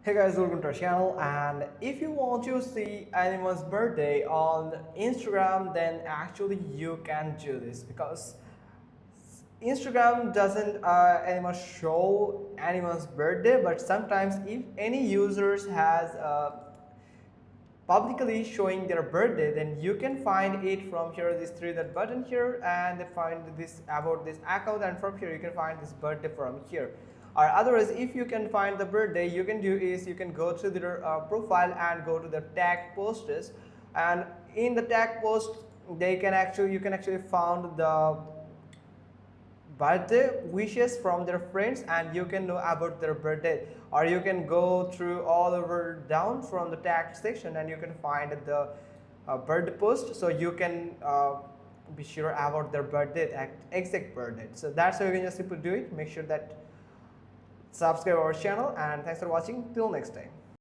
Hey guys, welcome to our channel. And if you want to see anyone's birthday on Instagram, then actually you can do this because Instagram doesn't anymore show anyone's birthday, but sometimes if any users has publicly showing their birthday, then you can find it from here, this three dot button here, and find this about this account, and from here you can find this birthday from here. Or otherwise, if you can find the birthday, you can do is you can go to their profile and go to the tag posts, and in the tag post you can actually found the birthday wishes from their friends, and you can know about their birthday. Or you can go through all over down from the tag section, and you can find the birthday post, so you can be sure about their birthday, exact birthday. So that's how you can just simply do it. Make sure that subscribe our channel, and thanks for watching. Till next time.